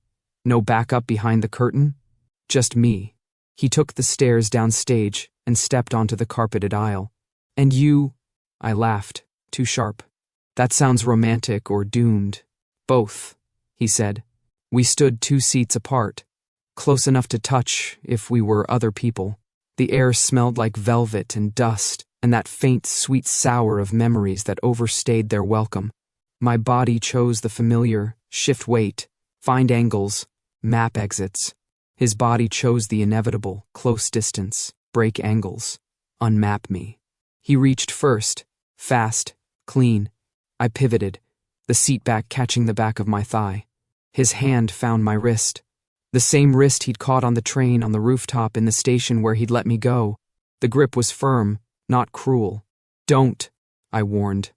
No backup behind the curtain? Just me. He took the stairs downstage and stepped onto the carpeted aisle. And you? I laughed, too sharp. That sounds romantic or doomed. Both, he said. We stood 2 seats apart, close enough to touch if we were other people. The air smelled like velvet and dust, and that faint, sweet sour of memories that overstayed their welcome. My body chose the familiar, shift weight, find angles, map exits. His body chose the inevitable, close distance, break angles, unmap me. He reached first, fast, clean. I pivoted, the seat back catching the back of my thigh. His hand found my wrist. The same wrist he'd caught on the train on the rooftop in the station where he'd let me go. The grip was firm, not cruel. Don't, I warned,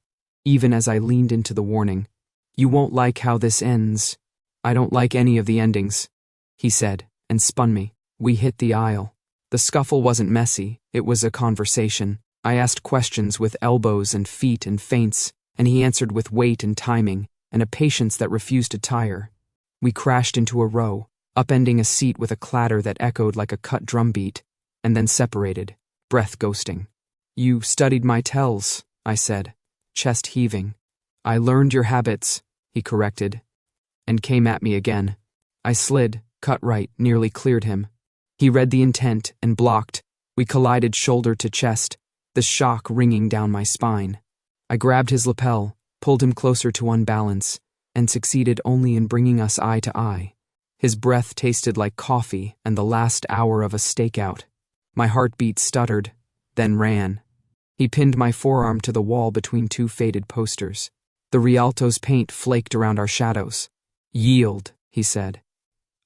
even as I leaned into the warning. You won't like how this ends. I don't like any of the endings, he said, and spun me. We hit the aisle. The scuffle wasn't messy, it was a conversation. I asked questions with elbows and feet and feints, and he answered with weight and timing, and a patience that refused to tire. We crashed into a row, upending a seat with a clatter that echoed like a cut drumbeat, and then separated, breath ghosting. You studied my tells, I said, chest heaving. I learned your habits, he corrected, and came at me again. I slid, cut right, nearly cleared him. He read the intent and blocked. We collided shoulder to chest, the shock ringing down my spine. I grabbed his lapel, pulled him closer to unbalance, and succeeded only in bringing us eye to eye. His breath tasted like coffee and the last hour of a stakeout. My heartbeat stuttered, then ran. He pinned my forearm to the wall between 2 faded posters. The Rialto's paint flaked around our shadows. Yield, he said.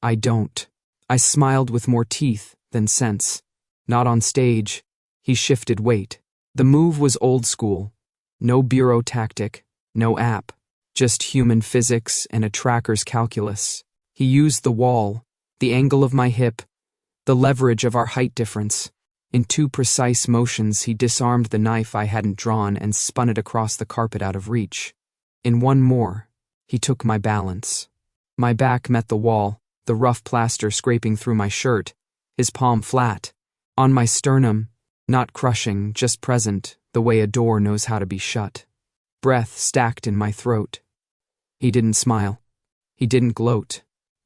I don't. I smiled with more teeth than sense. Not on stage. He shifted weight. The move was old school. No bureau tactic, no app, just human physics and a tracker's calculus. He used the wall, the angle of my hip, the leverage of our height difference. In 2 precise motions, he disarmed the knife I hadn't drawn and spun it across the carpet out of reach. In 1 more, he took my balance. My back met the wall, the rough plaster scraping through my shirt, his palm flat. On my sternum, not crushing, just present, the way a door knows how to be shut. Breath stacked in my throat. He didn't smile. He didn't gloat.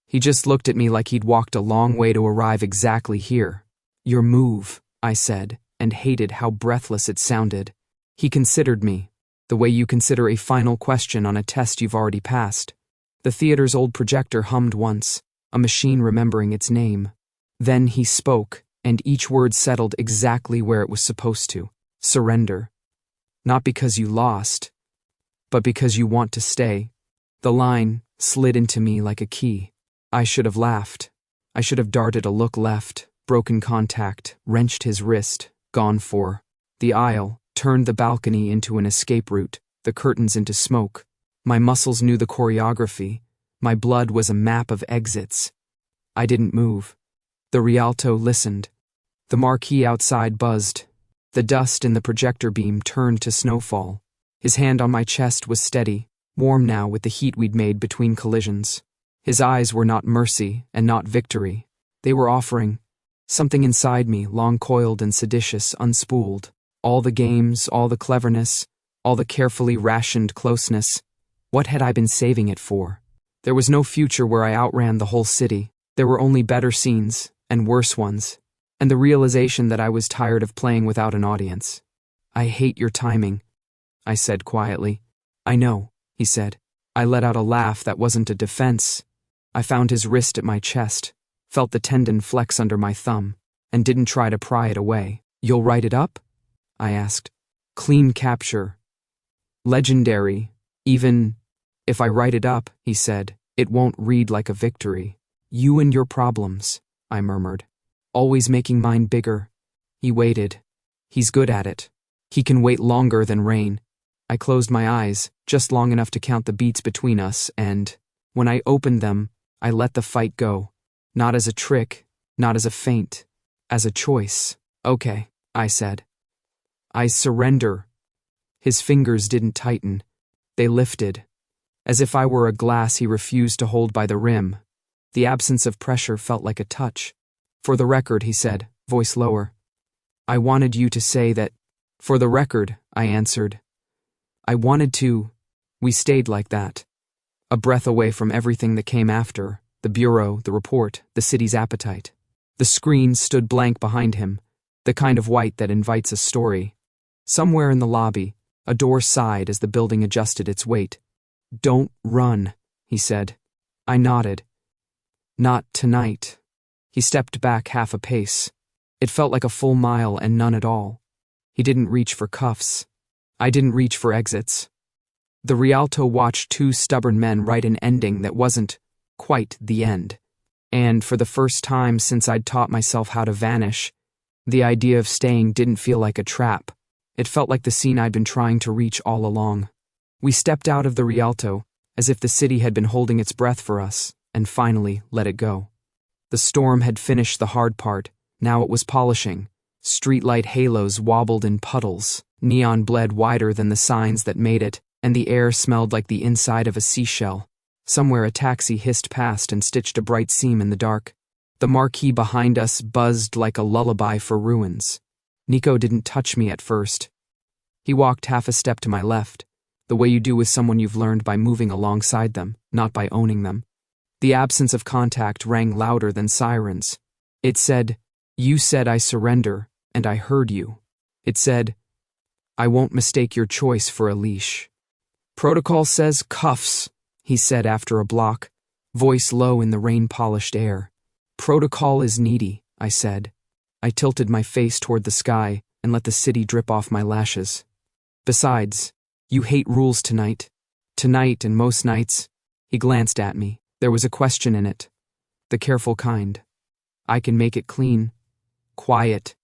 He just looked at me like he'd walked a long way to arrive exactly here. Your move, I said, and hated how breathless it sounded. He considered me, the way you consider a final question on a test you've already passed. The theater's old projector hummed once, a machine remembering its name. Then he spoke, and each word settled exactly where it was supposed to. Surrender. Not because you lost, but because you want to stay. The line slid into me like a key. I should have laughed. I should have darted a look left, broken contact, wrenched his wrist, gone for the aisle, turned the balcony into an escape route, the curtains into smoke. My muscles knew the choreography. My blood was a map of exits. I didn't move. The Rialto listened. The marquee outside buzzed. The dust in the projector beam turned to snowfall. His hand on my chest was steady, warm now with the heat we'd made between collisions. His eyes were not mercy and not victory. They were offering. Something inside me, long-coiled and seditious, unspooled. All the games, all the cleverness, all the carefully rationed closeness. What had I been saving it for? There was no future where I outran the whole city. There were only better scenes, and worse ones. And the realization that I was tired of playing without an audience. I hate your timing, I said quietly. I know, he said. I let out a laugh that wasn't a defense. I found his wrist at my chest, felt the tendon flex under my thumb, and didn't try to pry it away. "You'll write it up?" I asked. "Clean capture. Legendary. Even if I write it up," he said, "it won't read like a victory." "You and your problems," I murmured. "Always making mine bigger." He waited. "He's good at it. He can wait longer than rain." I closed my eyes, just long enough to count the beats between us, and when I opened them, I let the fight go. Not as a trick, not as a feint, as a choice. "Okay," I said. "I surrender." His fingers didn't tighten. They lifted. As if I were a glass he refused to hold by the rim. The absence of pressure felt like a touch. "For the record," he said, voice lower. "I wanted you to say that." "For the record," I answered. "I wanted to." We stayed like that. A breath away from everything that came after, the bureau, the report, the city's appetite. The screen stood blank behind him, the kind of white that invites a story. Somewhere in the lobby, a door sighed as the building adjusted its weight. "Don't run," he said. I nodded. "Not tonight." He stepped back half a pace. It felt like a full mile and none at all. He didn't reach for cuffs. I didn't reach for exits. The Rialto watched two stubborn men write an ending that wasn't quite the end. And for the first time since I'd taught myself how to vanish, the idea of staying didn't feel like a trap. It felt like the scene I'd been trying to reach all along. We stepped out of the Rialto, as if the city had been holding its breath for us, and finally let it go. The storm had finished the hard part, now it was polishing. Streetlight halos wobbled in puddles, neon bled wider than the signs that made it, and the air smelled like the inside of a seashell. Somewhere a taxi hissed past and stitched a bright seam in the dark. The marquee behind us buzzed like a lullaby for ruins. Niko didn't touch me at first. He walked half a step to my left, the way you do with someone you've learned by moving alongside them, not by owning them. The absence of contact rang louder than sirens. It said, "You said I surrender, and I heard you." It said, "I won't mistake your choice for a leash." "Protocol says cuffs," he said after a block, voice low in the rain-polished air. "Protocol is needy," I said. I tilted my face toward the sky and let the city drip off my lashes. "Besides, you hate rules tonight. Tonight and most nights." He glanced at me. There was a question in it. The careful kind. I can make it clean, quiet,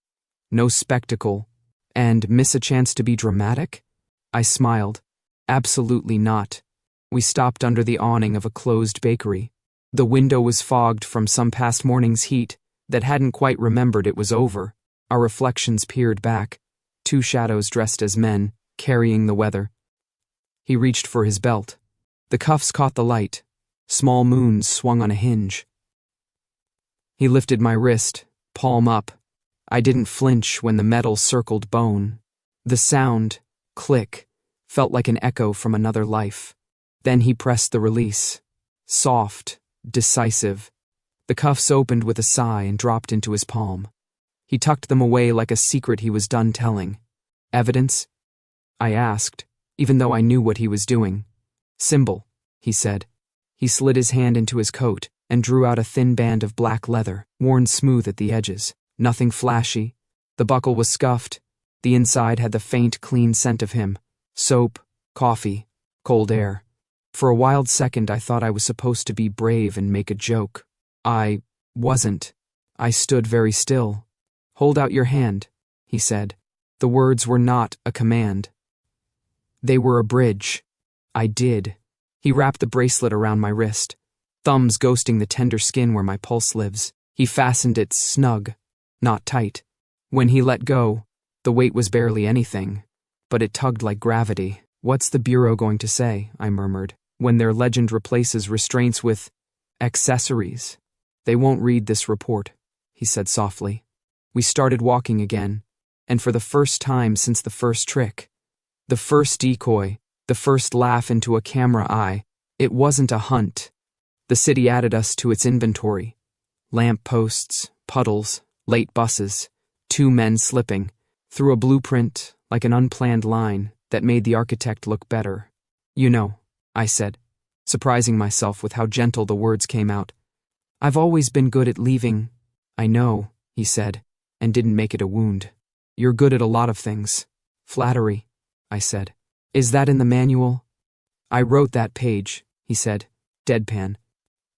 no spectacle, and miss a chance to be dramatic? I smiled. Absolutely not. We stopped under the awning of a closed bakery. The window was fogged from some past morning's heat that hadn't quite remembered it was over. Our reflections peered back, two shadows dressed as men, carrying the weather. He reached for his belt. The cuffs caught the light. Small moons swung on a hinge. He lifted my wrist, palm up. I didn't flinch when the metal circled bone. The sound, click, felt like an echo from another life. Then he pressed the release. Soft, decisive. The cuffs opened with a sigh and dropped into his palm. He tucked them away like a secret he was done telling. "Evidence?" I asked, even though I knew what he was doing. "Symbol," he said. He slid his hand into his coat and drew out a thin band of black leather, worn smooth at the edges. Nothing flashy. The buckle was scuffed. The inside had the faint, clean scent of him. Soap, coffee, cold air. For a wild second I thought I was supposed to be brave and make a joke. I wasn't. I stood very still. "Hold out your hand," he said. The words were not a command. They were a bridge. I did. He wrapped the bracelet around my wrist, thumbs ghosting the tender skin where my pulse lives. He fastened it snug, not tight. When he let go, the weight was barely anything, but it tugged like gravity. "What's the Bureau going to say?" I murmured, "when their legend replaces restraints with accessories?" "They won't read this report," he said softly. We started walking again, and for the first time since the first trick, the first decoy, the first laugh into a camera eye, it wasn't a hunt. The city added us to its inventory. Lamp posts, puddles, late buses, two men slipping, through a blueprint like an unplanned line that made the architect look better. "You know," I said. surprising myself with how gentle the words came out. "I've always been good at leaving." "I know," he said, and didn't make it a wound. "You're good at a lot of things." "Flattery," I said. "Is that in the manual?" "I wrote that page," he said, deadpan.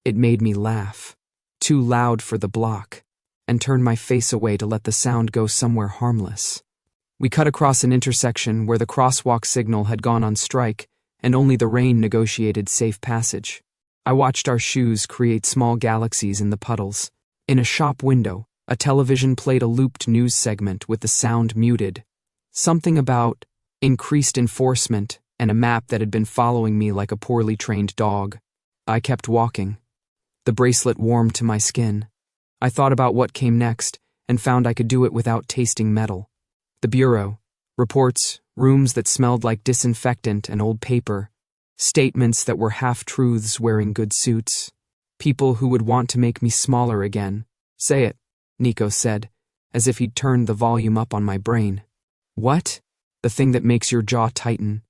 It made me laugh, too loud for the block, and turned my face away to let the sound go somewhere harmless. We cut across an intersection where the crosswalk signal had gone on strike and only the rain negotiated safe passage. I watched our shoes create small galaxies in the puddles. In a shop window, a television played a looped news segment with the sound muted. Something about increased enforcement and a map that had been following me like a poorly trained dog. I kept walking. The bracelet warmed to my skin. I thought about what came next and found I could do it without tasting metal. The bureau, reports, rooms that smelled like disinfectant and old paper, statements that were half-truths wearing good suits, people who would want to make me smaller again. "Say it," Niko said, as if he'd turned the volume up on my brain. "What? The thing that makes your jaw tighten?"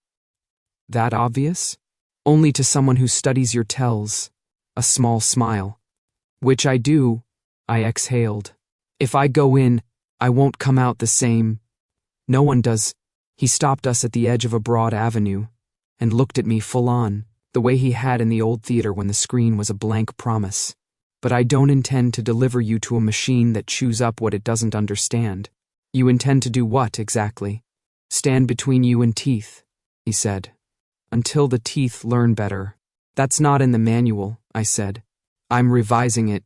"That obvious?" "Only to someone who studies your tells." A small smile. "Which I do," I exhaled. "If I go in, I won't come out the same." "No one does." He stopped us at the edge of a broad avenue and looked at me full on, the way he had in the old theater when the screen was a blank promise. "But I don't intend to deliver you to a machine that chews up what it doesn't understand." "You intend to do what, exactly?" "Stand between you and teeth," he said. "Until the teeth learn better." "That's not in the manual," I said. "I'm revising it."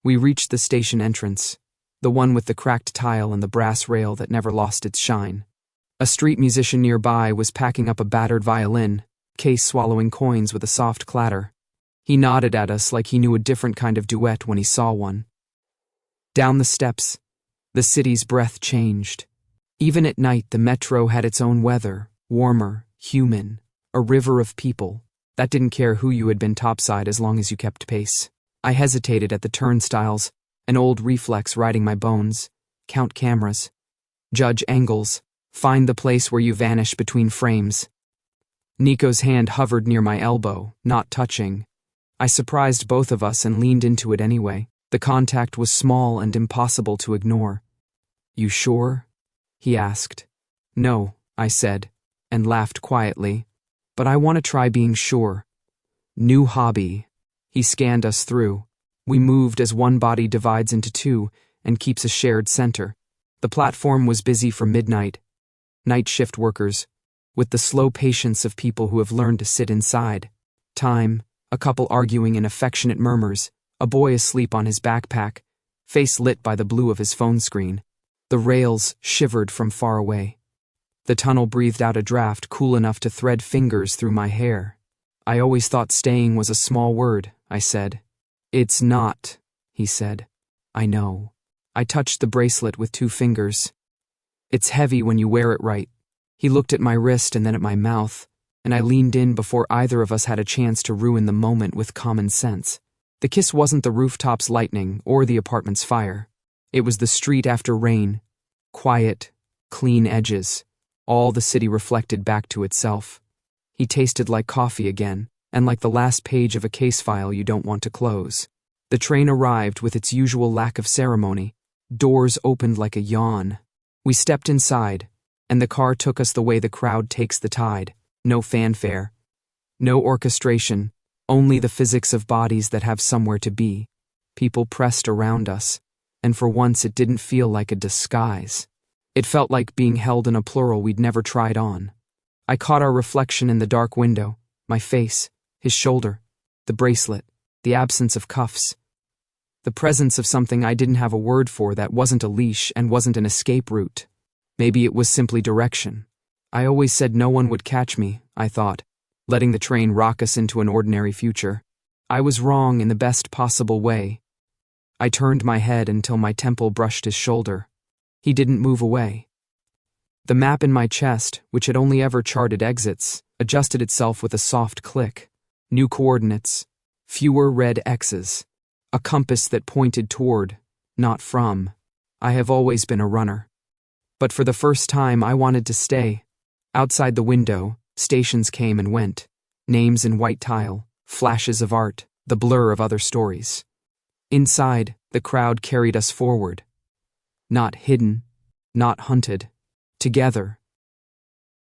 We reached the station entrance, the one with the cracked tile and the brass rail that never lost its shine. A street musician nearby was packing up a battered violin, case swallowing coins with a soft clatter. He nodded at us like he knew a different kind of duet when he saw one. Down the steps, the city's breath changed. Even at night, the metro had its own weather, warmer, human, a river of people that didn't care who you had been topside as long as you kept pace. I hesitated at the turnstiles, an old reflex riding my bones. Count cameras. Judge angles. Find the place where you vanish between frames. Niko's hand hovered near my elbow, not touching. I surprised both of us and leaned into it anyway. The contact was small and impossible to ignore. "You sure?" he asked. "No," I said, and laughed quietly. "But I want to try being sure." "New hobby." He scanned us through. We moved as one body divides into two and keeps a shared center. The platform was busy for midnight. Night shift workers, with the slow patience of people who have learned to sit inside. Time, a couple arguing in affectionate murmurs, a boy asleep on his backpack, face lit by the blue of his phone screen. The rails shivered from far away. The tunnel breathed out a draft cool enough to thread fingers through my hair. "I always thought staying was a small word," I said. "It's not," he said. "I know." I touched the bracelet with 2 fingers. "It's heavy when you wear it right." He looked at my wrist and then at my mouth, and I leaned in before either of us had a chance to ruin the moment with common sense. The kiss wasn't the rooftops' lightning or the apartment's fire. It was the street after rain. Quiet, clean edges, all the city reflected back to itself. He tasted like coffee again, and like the last page of a case file you don't want to close. The train arrived with its usual lack of ceremony. Doors opened like a yawn. We stepped inside, and the car took us the way the crowd takes the tide. No fanfare. No orchestration. Only the physics of bodies that have somewhere to be. People pressed around us, and for once it didn't feel like a disguise. It felt like being held in a plural we'd never tried on. I caught our reflection in the dark window, my face, his shoulder, the bracelet, the absence of cuffs. The presence of something I didn't have a word for that wasn't a leash and wasn't an escape route. Maybe it was simply direction. I always said no one would catch me, I thought, letting the train rock us into an ordinary future. I was wrong in the best possible way. I turned my head until my temple brushed his shoulder. He didn't move away. The map in my chest, which had only ever charted exits, adjusted itself with a soft click. New coordinates. Fewer red X's. A compass that pointed toward, not from. I have always been a runner. But for the first time, I wanted to stay. Outside the window, stations came and went. Names in white tile, flashes of art, the blur of other stories. Inside, the crowd carried us forward. Not hidden, not hunted. Together,